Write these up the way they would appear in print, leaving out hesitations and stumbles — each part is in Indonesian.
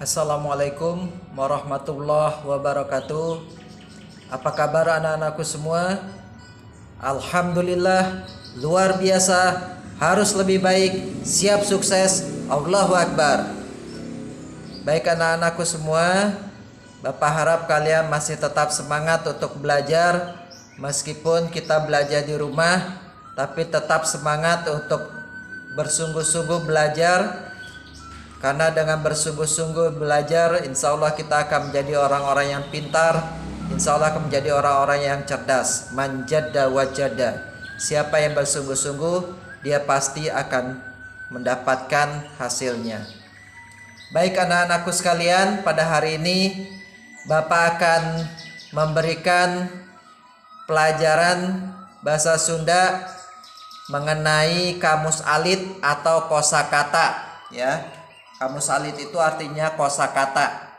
Assalamualaikum warahmatullahi wabarakatuh. Apa kabar anak-anakku semua? Alhamdulillah, luar biasa, harus lebih baik, siap sukses, Allahu Akbar. Baik anak-anakku semua, Bapak harap kalian masih tetap semangat untuk belajar. Meskipun kita belajar di rumah, tapi tetap semangat untuk bersungguh-sungguh belajar. Karena dengan bersungguh-sungguh belajar, insya Allah kita akan menjadi orang-orang yang pintar. Insya Allah akan menjadi orang-orang yang cerdas. Man jadda wajada. Siapa yang bersungguh-sungguh, dia pasti akan mendapatkan hasilnya. Baik anak-anakku sekalian, pada hari ini Bapak akan memberikan pelajaran bahasa Sunda mengenai kamus alit atau kosakata, ya. Kamus alit itu artinya kosakata.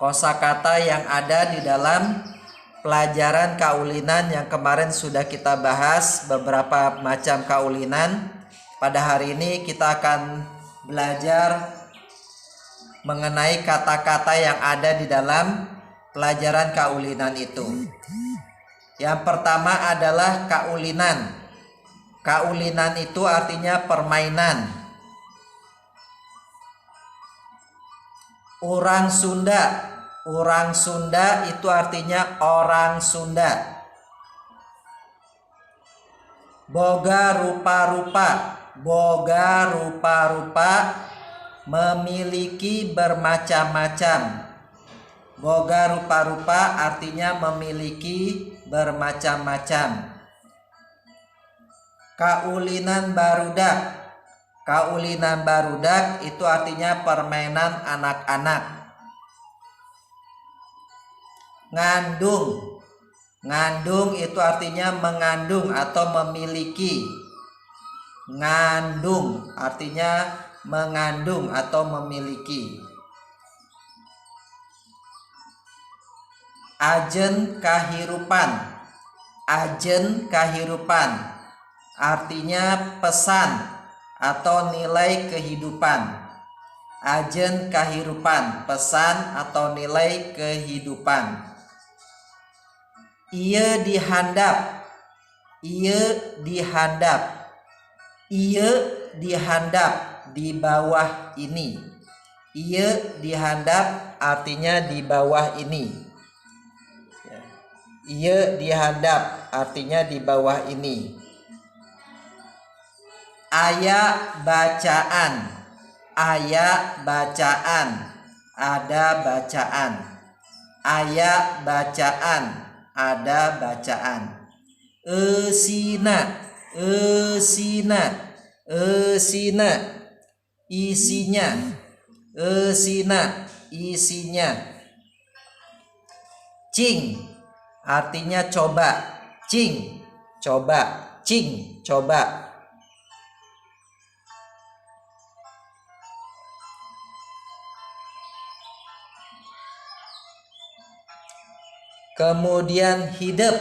Kosakata yang ada di dalam pelajaran kaulinan yang kemarin sudah kita bahas beberapa macam kaulinan. Pada hari ini kita akan belajar mengenai kata-kata yang ada di dalam pelajaran kaulinan itu. Yang pertama adalah kaulinan. Kaulinan itu artinya permainan. Orang Sunda. Orang Sunda itu artinya orang Sunda. Boga rupa-rupa. Boga rupa-rupa, memiliki bermacam-macam. Boga rupa-rupa artinya memiliki bermacam-macam. Kaulinan barudak. Kaulinan barudak itu artinya permainan anak-anak. Ngandung. Ngandung itu artinya mengandung atau memiliki. Ngandung artinya mengandung atau memiliki. Ajen kahirupan. Ajen kahirupan artinya pesan atau nilai kehidupan. Ajen kahirupan, pesan atau nilai kehidupan. Ieu dihandap. Ieu dihandap. Ieu dihandap, di bawah ini. Ieu dihandap artinya di bawah ini. Ieu dihandap artinya di bawah ini. Aya bacaan. Aya bacaan. Ada bacaan. Aya bacaan. Ada bacaan. Esina. Esina. Esina. Isinya. Esina. Isinya. Cing artinya coba. Cing, coba. Cing, coba. Kemudian hidup.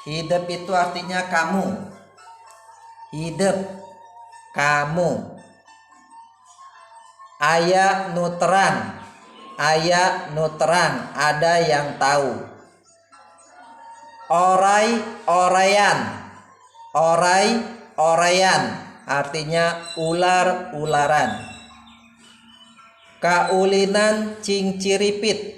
Hidup itu artinya kamu. Hidup, kamu. Aya nuterang. Aya nuterang, ada yang tahu. Orai orayan. Orai orayan artinya ular-ularan. Kaulinan cinciripit.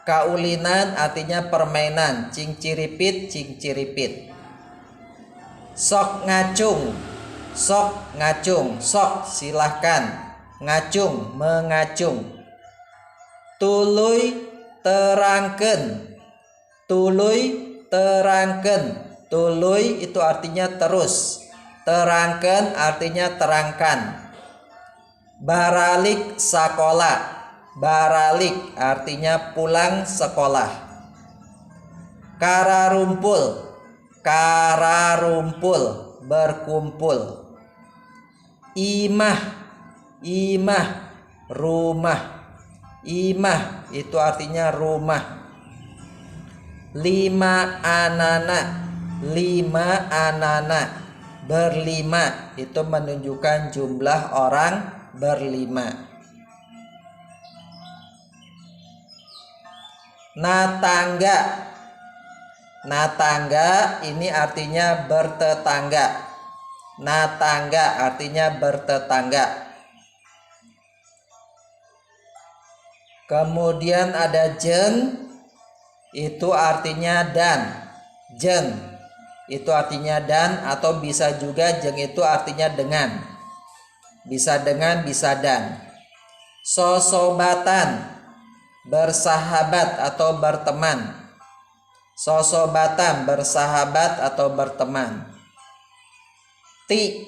Kaulinan artinya permainan. Cinciripit, cinciripit. Sok ngacung. Sok ngacung. Sok silahkan. Ngacung, mengacung. Tuluy terangken. Tuluy terangken. Tuluy itu artinya terus. Terangken artinya terangkan. Baralik sakola. Baralik artinya pulang sekolah. Kararumpul. Kararumpul, berkumpul. Imah. Imah, rumah. Imah itu artinya rumah. Lima anak. Lima anak. Berlima itu menunjukkan jumlah orang berlima. Natangga. Natangga ini artinya bertetangga. Natangga artinya bertetangga. Kemudian ada jeng, itu artinya dan. Jeng itu artinya dan, atau bisa juga jeng itu artinya dengan. Bisa dengan, bisa dan. Sosobatan, bersahabat atau berteman. Sosobatan, bersahabat atau berteman. Ti,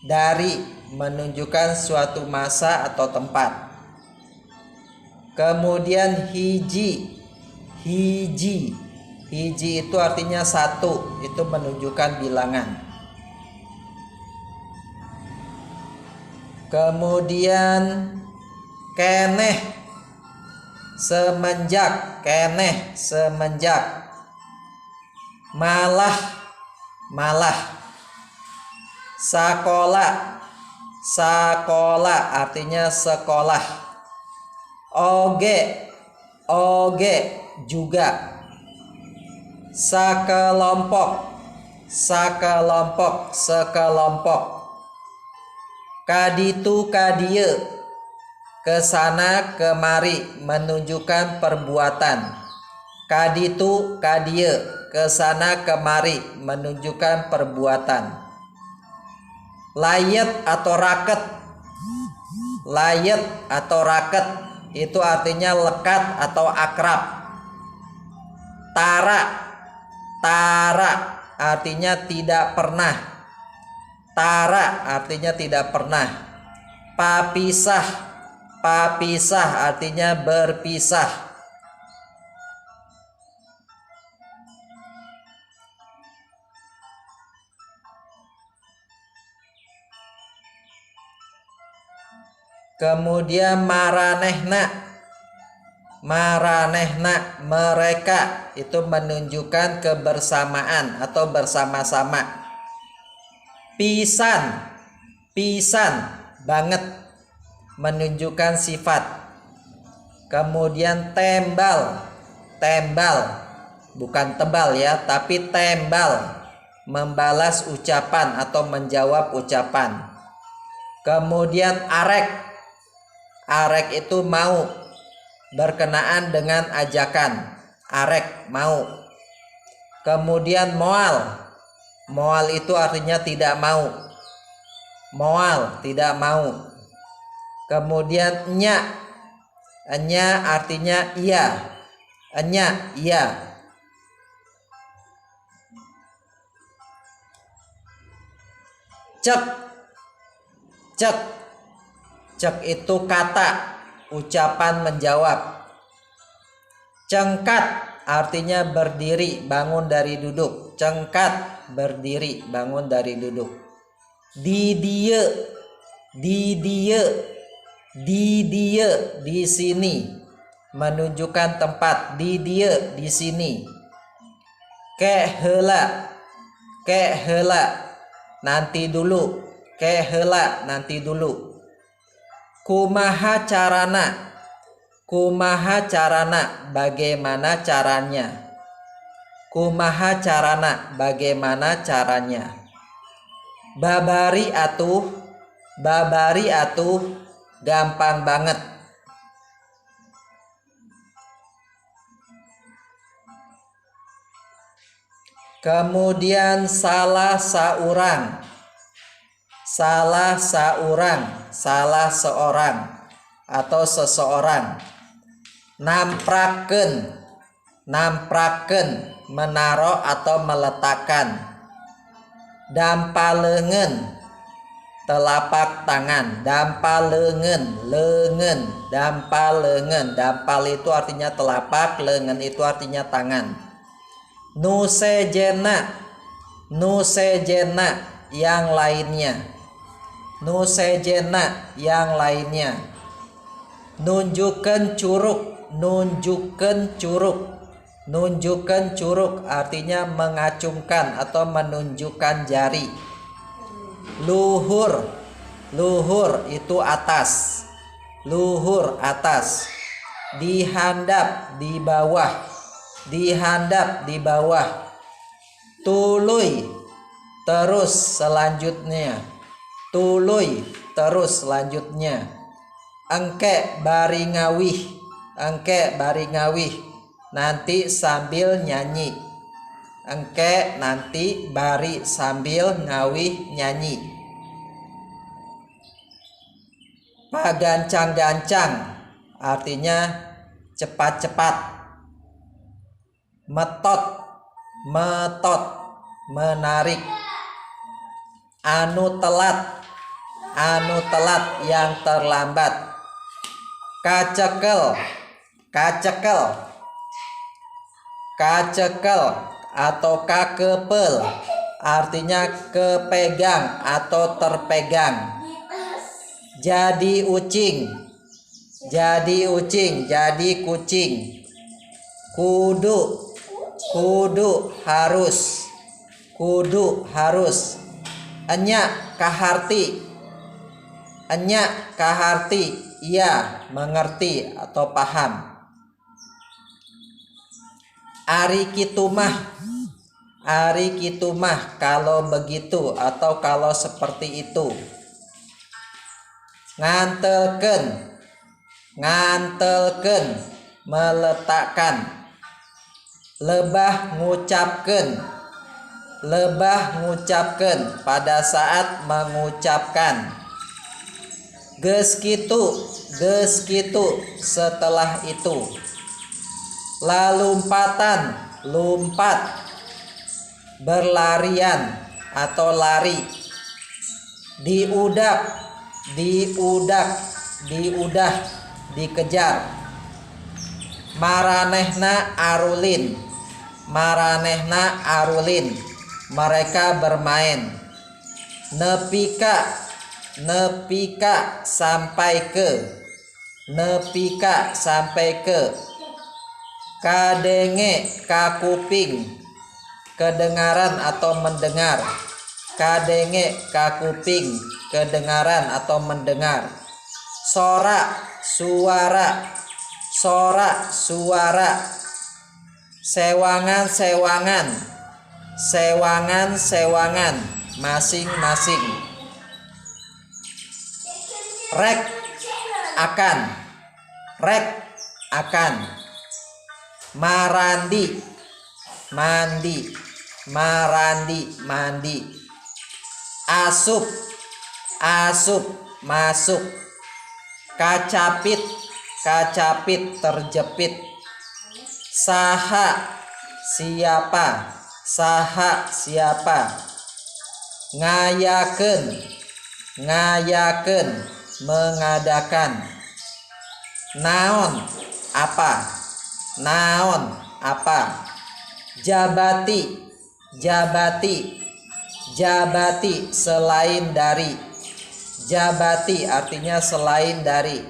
dari, menunjukkan suatu masa atau tempat. Kemudian hiji itu artinya satu, itu menunjukkan bilangan. Kemudian keneh, semenjak. Keneh, semenjak. Malah. Sakola artinya sekolah. Oge juga. Sekelompok, sekelompok. Kaditu kadieu, kesana kemari, menunjukkan perbuatan. Kaditu kadieu, kesana kemari, menunjukkan perbuatan. Layet atau raket. Layet atau raket itu artinya lekat atau akrab. Tara artinya tidak pernah. Tara artinya tidak pernah. Papisah artinya berpisah. Kemudian maranehna, mereka, itu menunjukkan kebersamaan atau bersama-sama. Pisan banget, menunjukkan sifat. Kemudian tembal bukan tebal ya, tapi tembal, membalas ucapan atau menjawab ucapan. Kemudian arek itu mau, berkenaan dengan ajakan. Arek mau. Kemudian moal itu artinya tidak mau. Moal tidak mau. Kemudian enya artinya iya. Enya iya. Cek itu kata, ucapan menjawab. Cengkat artinya berdiri, bangun dari duduk. Cengkat, berdiri, bangun dari duduk. Di dia, di sini, menunjukkan tempat. Di dia, di sini. Kehela, nanti dulu. Kehela, nanti dulu. Kumaha carana, bagaimana caranya. Kumaha carana, bagaimana caranya. Babari atuh, gampang banget. Kemudian salah seorang atau seseorang. Namprakeun, menaruh atau meletakkan. Dampalengen, telapak tangan. Dampalengen, dampal itu artinya telapak, lengan itu artinya tangan. Nusejena, yang lainnya. Nunjukkan curug artinya mengacungkan atau menunjukkan jari. Luhur itu atas. dihandap di bawah, dihandap di bawah. Tuluy terus selanjutnya, tuluy terus selanjutnya. Engke bari ngawih, engke bari ngawih, nanti sambil nyanyi. Engke nanti bari sambil ngawih nyanyi. Pagancang-gancang artinya cepat-cepat. Metot, metot, menarik. Anu telat yang terlambat. Kacekel, kacekel, kacekel atau kakepel artinya kepegang atau terpegang. Jadi ucing, jadi ucing, jadi kucing. Kudu, kudu harus, kudu harus. Enyak kaharti, enyak kaharti, iya mengerti atau paham. Ari kitumah, ari kitumah kalau begitu atau kalau seperti itu. Ngantelken, ngantelken, meletakkan. Lebah ngucapken, lebah ngucapken pada saat mengucapkan. Geus kitu setelah itu. Lalumpatan, lumpat. Berlarian atau lari. Diudak, diudak, diudah, dikejar. Maranehna arulin, maranehna arulin, mereka bermain. Nepika, nepika sampai ke, nepika sampai ke. Kadenge kakuping, kedengaran atau mendengar. Kadenge kakuping, kedengaran atau mendengar. Sorak, suara, sorak, suara. Sewangan, sewangan, sewangan, sewangan, masing-masing. Rek, akan, rek, akan. Marandi, mandi, marandi, mandi. Asup, asup, masuk. Kacapit, kacapit, terjepit. Saha, siapa, saha, siapa. Ngayakeun, ngayakeun, mengadakan. Naon, apa, naon, apa. Jabati, jabati, jabati, selain dari. Jabati artinya selain dari.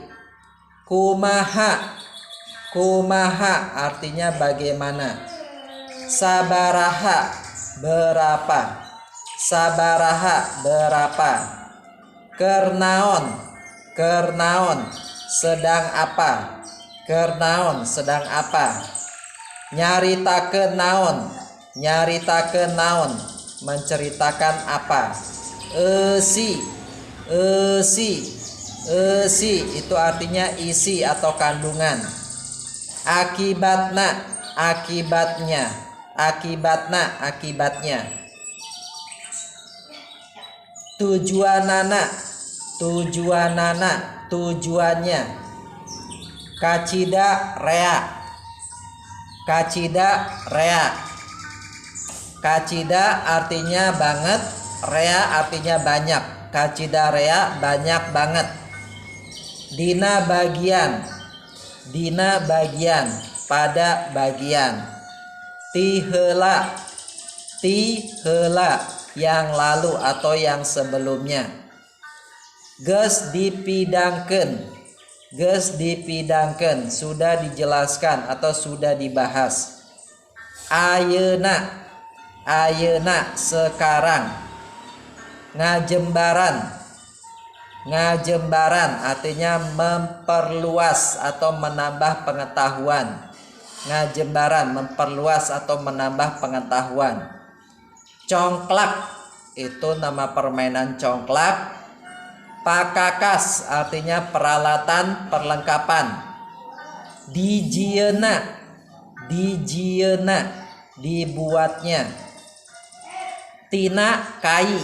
Kumaha, kumaha artinya bagaimana. Sabaraha, berapa. Sabaraha, berapa. Kernaon, kernaon, sedang apa. Kernaon, sedang apa. Nyaritakeun naon, nyaritakeun naon, menceritakan apa. Esi, esi, esi itu artinya isi atau kandungan. Akibatna, akibatnya, akibatna, akibatnya. Tujuanana, tujuanana, tujuannya. Kacida rea, kacida rea. Kacida artinya banget, rea artinya banyak. Kacida rea banyak banget. Dina bagian, dina bagian, pada bagian. Tihela, tihela, yang lalu atau yang sebelumnya. Geus dipidangkeun, geus dipidangkeun, sudah dijelaskan atau sudah dibahas. Ayeuna, ayeuna, sekarang. Ngajembaran, Ngajembaran artinya memperluas atau menambah pengetahuan. Ngajembaran memperluas atau menambah pengetahuan. Congklak itu nama permainan congklak. Pakakas artinya peralatan perlengkapan. Dijiena dibuatnya. Tina kai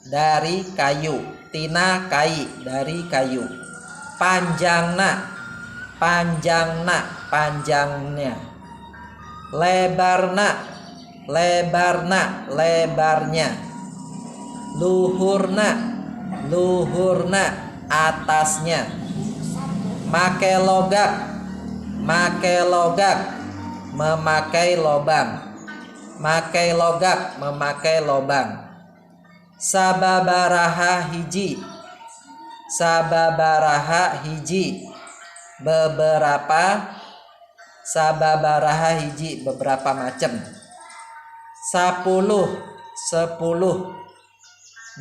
dari kayu. Tina kai dari kayu. Panjangnya. Lebarnya. Luhurna atasnya. Make logak memakai lobang. Sababaraha hiji beberapa macam. 10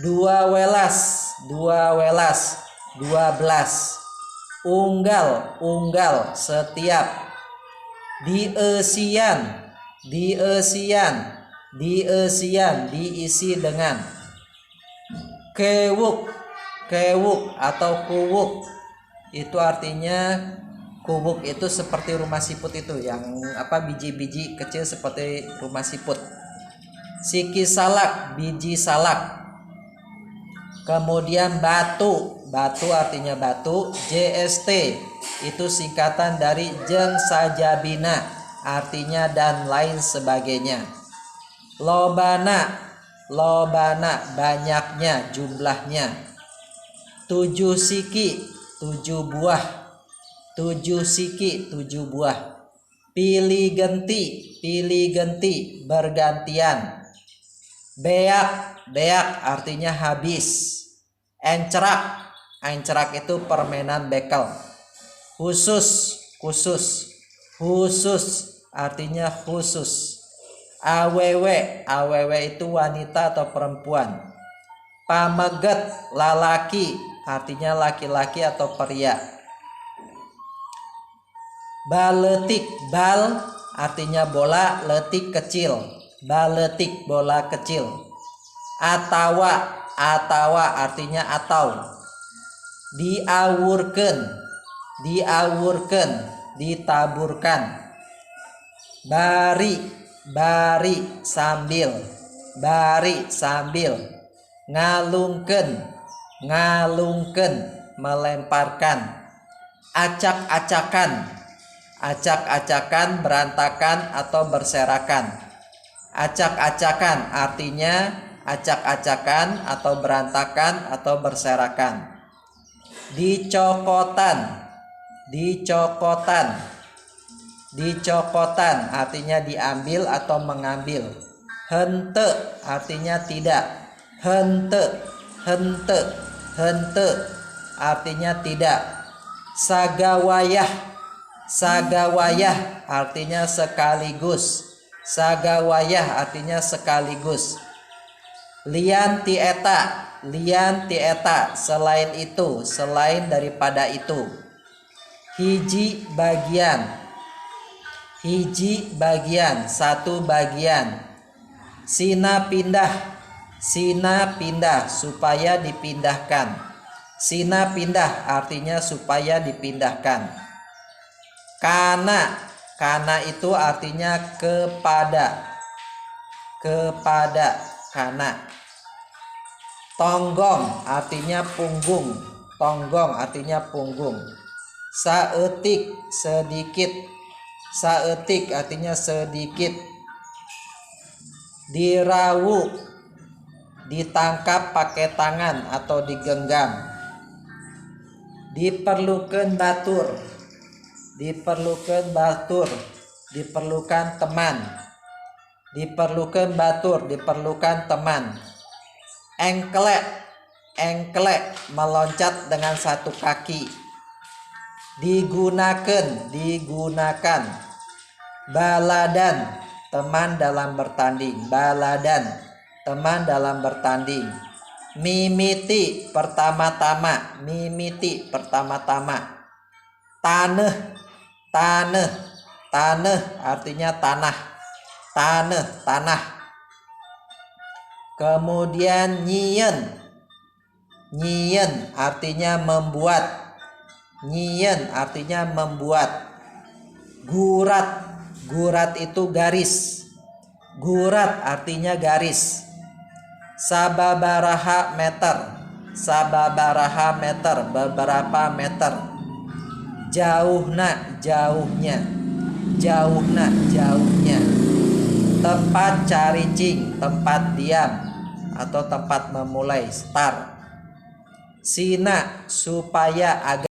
dua welas 12. Unggal setiap. Diisian diisi dengan. Kewuk atau kuwuk itu artinya, kuwuk itu seperti rumah siput itu, yang biji-biji kecil seperti rumah siput. Siki salak, biji salak. Kemudian batu artinya batu. JST itu singkatan dari jeng sajabina, artinya dan lain sebagainya. Lobana banyaknya, jumlahnya. 7 siki 7 buah. 7 siki 7 buah. Pilih genti bergantian. Beak artinya habis. Encerak itu permainan bekel. Khusus artinya khusus. Awewe itu wanita atau perempuan. Pameget lalaki artinya laki-laki atau pria. Baletik artinya bola, letik kecil. Baletik bola kecil. Atawa artinya atau. Diawurkeun ditaburkan. Bari sambil. Ngalungkeun melemparkan. Acak-acakan berantakan atau berserakan. Acak-acakan artinya acak-acakan atau berantakan atau berserakan. Dicokotan artinya diambil atau mengambil. Hente artinya tidak. Hente artinya tidak. Sagawayah artinya sekaligus. Lian tieta selain itu, selain daripada itu. Hiji bagian, satu bagian. Sina pindah supaya dipindahkan. Sina pindah artinya supaya dipindahkan. Kana itu artinya kepada kana. Tonggong artinya punggung. Saeutik artinya sedikit. Dirawu ditangkap pakai tangan atau digenggam. Diperlukan batur, diperlukan teman. Engklek meloncat dengan satu kaki. Digunakan. Baladan teman dalam bertanding. Mimiti pertama-tama, mimiti pertama-tama. Tanah, tanah, tanah artinya tanah. Tanah, tanah. Kemudian nyian. Nyian artinya membuat. Nyian artinya membuat. Gurat. Gurat itu garis. Gurat artinya garis. Sababaraha meter. Sababaraha meter, beberapa meter. Jauhna, jauhnya. Jauhna, jauhnya. Tempat caricing, tempat diam atau tempat memulai, start. Sina, supaya agar